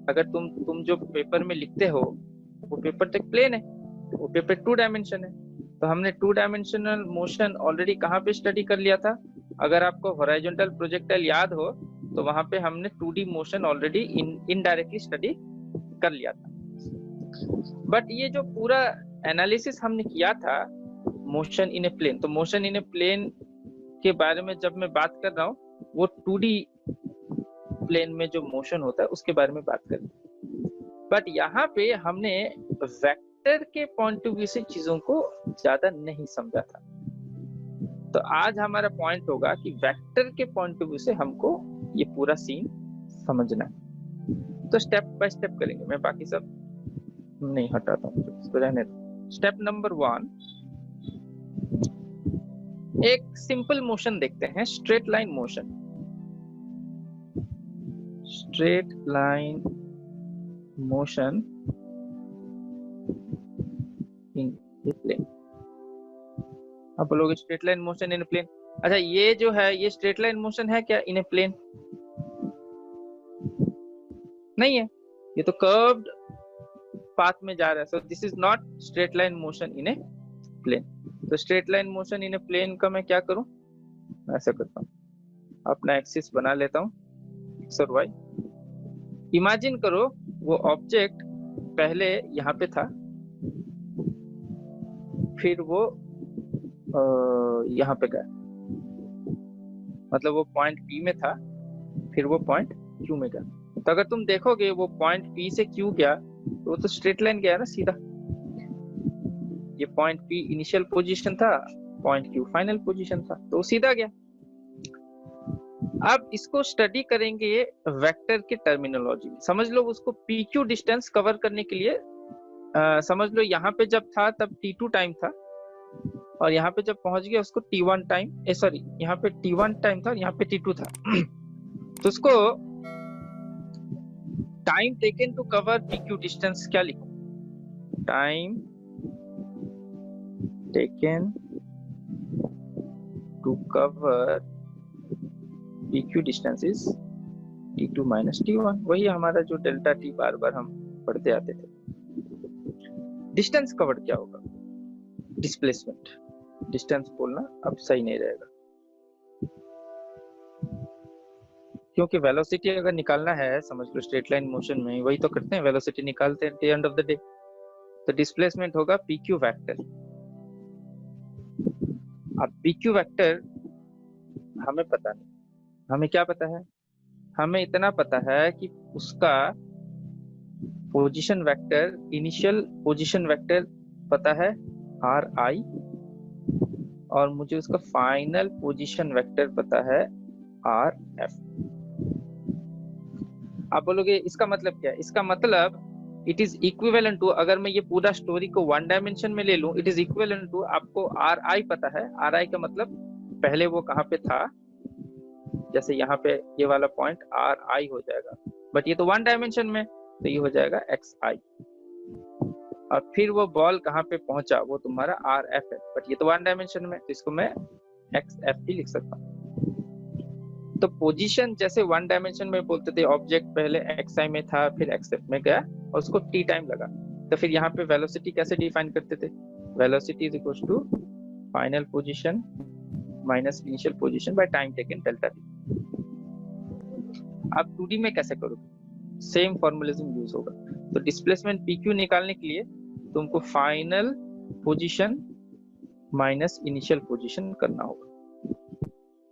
अगर तुम जो पेपर में लिखते हो वो पेपर तो प्लेन है, वो पेपर 2 डायमेंशन है। तो हमने 2 डायमेंशनल मोशन ऑलरेडी कहाँ पे स्टडी कर लिया था? अगर आपको हॉरिजॉन्टल प्रोजेक्टाइल याद हो तो वहां पे हमने 2D motion already indirectly study कर लिया था। बट ये जो पूरा एनालिसिस हमने किया था मोशन इन ए प्लेन, तो मोशन इन ए प्लेन के बारे में जब मैं बात कर रहा हूँ वो 2D प्लेन में जो मोशन होता है उसके बारे में बात कर रहे हैं। बट यहाँ पे हमने वेक्टर के पॉइंट ऑफ व्यू से चीजों को ज्यादा नहीं समझा था। तो आज हमारा पॉइंट होगा कि वेक्टर के पॉइंट ऑफ व्यू से हमको ये पूरा सीन समझना है। तो स्टेप बाय स्टेप करेंगे, मैं बाकी सब नहीं हटाता हूँ, इसको रहने दो। स्टेप नंबर 1, एक सिंपल मोशन देखते हैं, straight line motion. Straight line motion in a plane. आप बोलोगे straight line motion in a plane, अच्छा ये जो है ये स्ट्रेट लाइन मोशन है क्या इन ए प्लेन? नहीं है, ये तो कर्व्ड पाथ में जा रहा है। So this is not straight line motion in a plane. तो straight line motion in a plane का मैं क्या करूं, ऐसा करता हूं, अपना एक्सिस बना लेता हूं एक्स और वाई। इमेजिन करो वो ऑब्जेक्ट पहले यहाँ पे था, फिर वो यहाँ पे गया, मतलब वो पॉइंट P में था, फिर वो पॉइंट Q में गया। तो अगर तुम देखोगे वो पॉइंट P से Q गया तो वो तो स्ट्रेट लाइन गया ना सीधा। ये पॉइंट P इनिशियल पोजीशन था, पॉइंट Q फाइनल पोजीशन था, तो सीधा गया। अब इसको स्टडी करेंगे वेक्टर की टर्मिनोलॉजी में। समझ लो उसको PQ डिस्टेंस कवर करने के लिए समझ लो यहाँ पे जब था तब T2 टाइम था, और यहाँ पे जब पहुंच गया उसको T1 टाइम, सॉरी यहाँ पे T1 टाइम था और यहाँ पे T2 था। तो उसको time taken to cover PQ distance क्या लिखो? Time taken to cover PQ distance is T2 minus T1। वही हमारा जो डेल्टा T बार बार हम पढ़ते आते थे। डिस्टेंस कवर्ड क्या होगा? डिस्प्लेसमेंट। डिस्टेंस बोलना अब सही नहीं रहेगा, क्योंकि वेलोसिटी अगर निकालना है, समझ लो स्ट्रेट लाइन मोशन में वही तो करते हैं, वेलोसिटी निकालते हैं एंड ऑफ द डे। तो डिस्प्लेसमेंट होगा PQ वेक्टर। अब PQ वेक्टर हमें पता नहीं, हमें क्या पता है? हमें इतना पता है कि उसका position vector, initial position vector पता है RI, और मुझे उसका फाइनल पोजीशन वेक्टर पता है RF। आप बोलोगे इसका मतलब क्या है? इसका मतलब इट इज इक्विवेलेंट टू, अगर मैं ये पूरा स्टोरी को 1 डायमेंशन में ले लूं, इट इज इक्विवेलेंट टू, आपको RI पता है, RI का मतलब पहले वो कहाँ पे था, जैसे यहाँ पे ये वाला पॉइंट RI हो जाएगा, बट ये तो 1 डायमेंशन में, तो ये हो जाएगा XI। और फिर वो बॉल कहाँ पे पहुंचा वो तुम्हारा RF है, बट ये तो 1 डायमेंशन में, तो इसको मैं XF भी लिख सकता हूँ। तो पोजीशन जैसे 1 डायमेंशन में बोलते थे, ऑब्जेक्ट पहले XI में था फिर XF में गया और उसको T टाइम लगा, तो फिर यहाँ पे वेलोसिटी कैसे डिफाइन करते थे? Velocity is equal to final position minus initial position by time taken delta T। आप 2D में कैसे करोगे? सेम फॉर्मुलिज्म यूज होगा। तो डिस्प्लेसमेंट PQ निकालने के लिए तुमको final position minus initial position करना होगा।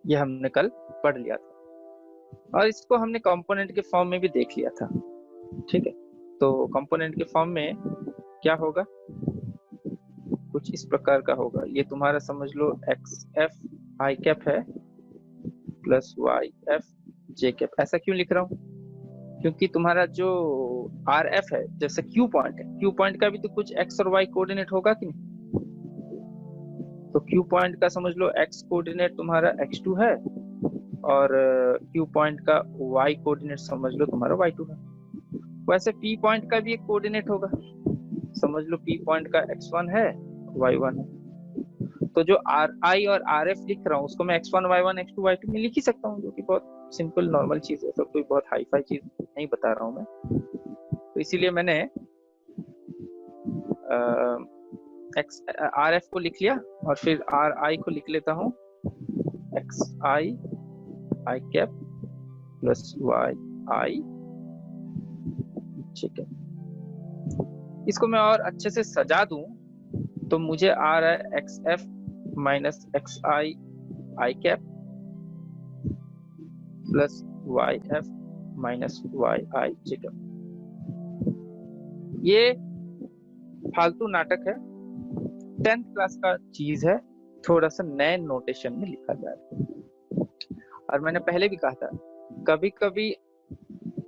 ये हमने कल पढ़ लिया था और इसको हमने कंपोनेंट के फॉर्म में भी देख लिया था, ठीक है। तो कंपोनेंट के फॉर्म में क्या होगा, कुछ इस प्रकार का होगा। ये तुम्हारा समझ लो XF I कैप है प्लस YF J कैप। ऐसा क्यों लिख रहा हूँ? क्योंकि तुम्हारा जो RF है, जैसे Q पॉइंट है, Q पॉइंट का भी तो कुछ X और Y कोऑर्डिनेट होगा कि नहीं? तो Q पॉइंट का समझ लो X कोऑर्डिनेट तुम्हारा X2 है और Q पॉइंट का Y कोऑर्डिनेट समझ लो तुम्हारा Y2 है। वैसे P पॉइंट का भी एक कोऑर्डिनेट होगा, समझ लो P पॉइंट का X1 है Y1 है। तो जो आर आई और आर एफ लिख रहा हूँ उसको मैं x1 y1 x2 y2 में लिख ही सकता हूँ, जो कि बहुत सिंपल नॉर्मल चीज है, सब कोई बहुत हाई फाई चीज नहीं बता रहा हूँ मैं। तो इसीलिए मैंने एक्स आर एफ को लिख लिया और फिर आर आई को लिख लेता हूँ x i i cap plus Y आई। ठीक है, इसको मैं और अच्छे से सजा दूं तो मुझे आ रहा है x f minus x i i cap plus y f minus y i j cap. ये फालतू नाटक है, 10th क्लास का चीज है, थोड़ा सा नए नोटेशन में लिखा जाए। और मैंने पहले भी कहा था, कभी कभी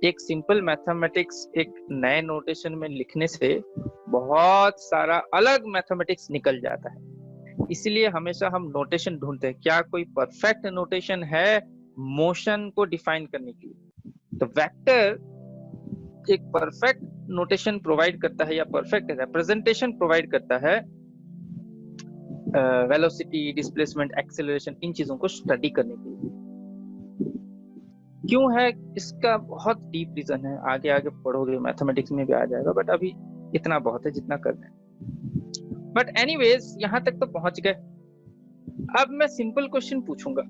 एक सिंपल मैथमेटिक्स एक नए नोटेशन में लिखने से बहुत सारा अलग मैथमेटिक्स निकल जाता है। इसलिए हमेशा हम नोटेशन ढूंढते हैं, क्या कोई परफेक्ट नोटेशन है मोशन को डिफाइन करने के लिए। तो वेक्टर एक परफेक्ट नोटेशन प्रोवाइड करता है या परफेक्ट रिप्रेजेंटेशन प्रोवाइड करता है वेलोसिटी, डिस्प्लेसमेंट, एक्सेलरेशन, इन चीजों को स्टडी करने के लिए। क्यों है इसका बहुत डीप रीजन है, आगे आगे पढ़ोगे मैथमेटिक्स में भी आ जाएगा, बट अभी इतना बहुत है जितना करना है। बट एनीवेज यहाँ तक तो पहुंच गए। अब मैं सिंपल क्वेश्चन पूछूंगा।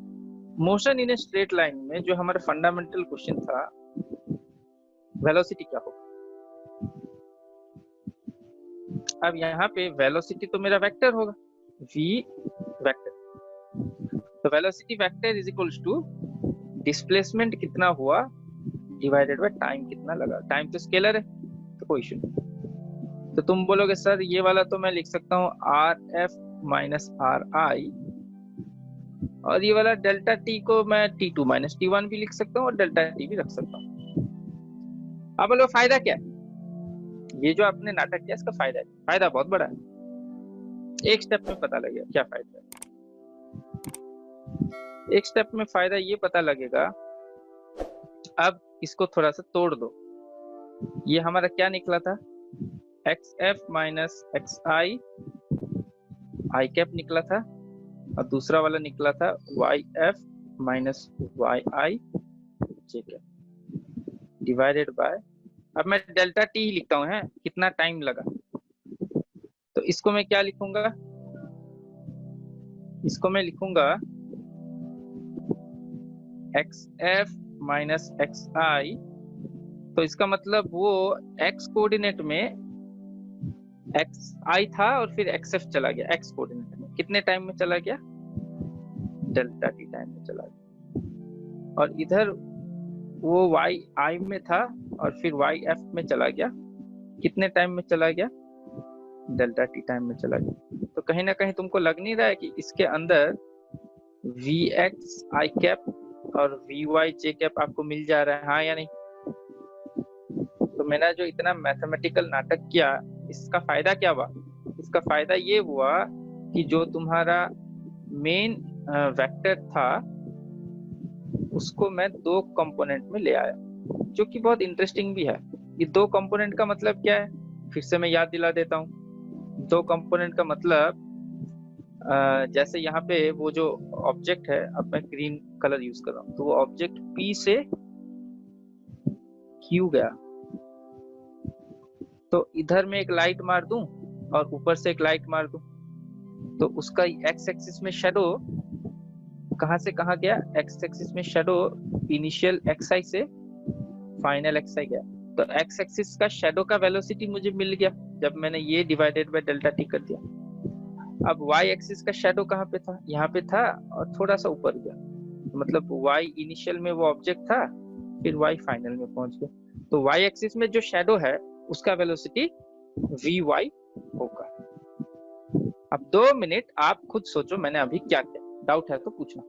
Motion in a straight line में जो हमारा फंडामेंटल क्वेश्चन था, वेलोसिटी क्या होगा। अब यहाँ पे वेलोसिटी तो मेरा वेक्टर होगा, v वेक्टर। तो velocity vector is equals to displacement कितना हुआ डिवाइडेड बाय टाइम कितना लगा। टाइम तो स्केलर है तो कोई इशू नहीं। तो तुम बोलोगे सर ये वाला तो मैं लिख सकता हूँ आर एफ माइनस आर आई, और ये वाला डेल्टा टी को मैं T2 माइनस T1 भी लिख सकता हूँ और डेल्टा टी भी रख सकता हूँ। अब बोलो फायदा क्या है, ये जो आपने नाटक किया इसका फायदा है। फायदा बहुत बड़ा है, एक स्टेप में पता लगेगा क्या फायदा है। एक स्टेप में फायदा ये पता लगेगा। अब इसको थोड़ा सा तोड़ दो। ये हमारा क्या निकला था, x f minus x i i cap निकला था, और दूसरा वाला निकला था y f minus y i j cap divided by, अब मैं डेल्टा टी ही लिखता हूँ, है कितना टाइम लगा। तो इसको मैं क्या लिखूंगा, इसको मैं लिखूंगा एक्स एफ माइनस एक्स आई। तो इसका मतलब वो एक्स कोऑर्डिनेट में एक्स आई था और फिर एक्स एफ चला गया, एक्स कोऑर्डिनेट में कितने टाइम में चला गया, डेल्टा टी टाइम में चला गया। और इधर वो वाई आई में था और फिर वाई एफ में चला गया, कितने टाइम में चला गया, डेल्टा टी टाइम में चला गया। तो कहीं ना कहीं तुमको लग नहीं रहा है कि इसके अंदर वी एक्स आई कैप और वी वाई जे कैप आपको मिल जा रहा है, हाँ या नहीं। तो मैंने जो इतना मैथमेटिकल नाटक किया, इसका फायदा क्या हुआ, इसका फायदा ये हुआ कि जो तुम्हारा मेन वेक्टर था उसको मैं दो कंपोनेंट में ले आया, जो कि बहुत इंटरेस्टिंग भी है। ये दो कंपोनेंट का मतलब क्या है, फिर से मैं याद दिला देता हूँ। दो कंपोनेंट का मतलब जैसे यहाँ पे वो जो ऑब्जेक्ट है, अब मैं ग्रीन कलर यूज कर रहा हूँ, तो वो ऑब्जेक्ट P से Q गया, तो इधर में एक लाइट मार दूं और ऊपर से एक लाइट मार दूं, तो उसका एक्स एक्सिस में शेडो कहां से कहां गया, एक्स एक्सिस में शेडो इनिशियल एक्स आई से फाइनल एक्स आई गया। तो एक्स एक्सिस का शेडो का वेलोसिटी मुझे मिल गया जब मैंने ये डिवाइडेड बाय डेल्टा टी कर दिया। अब वाई एक्सिस का शेडो कहाँ पे था, यहाँ पे था और थोड़ा सा ऊपर गया, मतलब वाई इनिशियल में वो ऑब्जेक्ट था, फिर वाई फाइनल में पहुंच गया। तो वाई एक्सिस में जो शेडो है उसका वेलोसिटी वी वाई होगा। अब 2 मिनट आप खुद सोचो मैंने अभी क्या किया, डाउट है तो पूछना।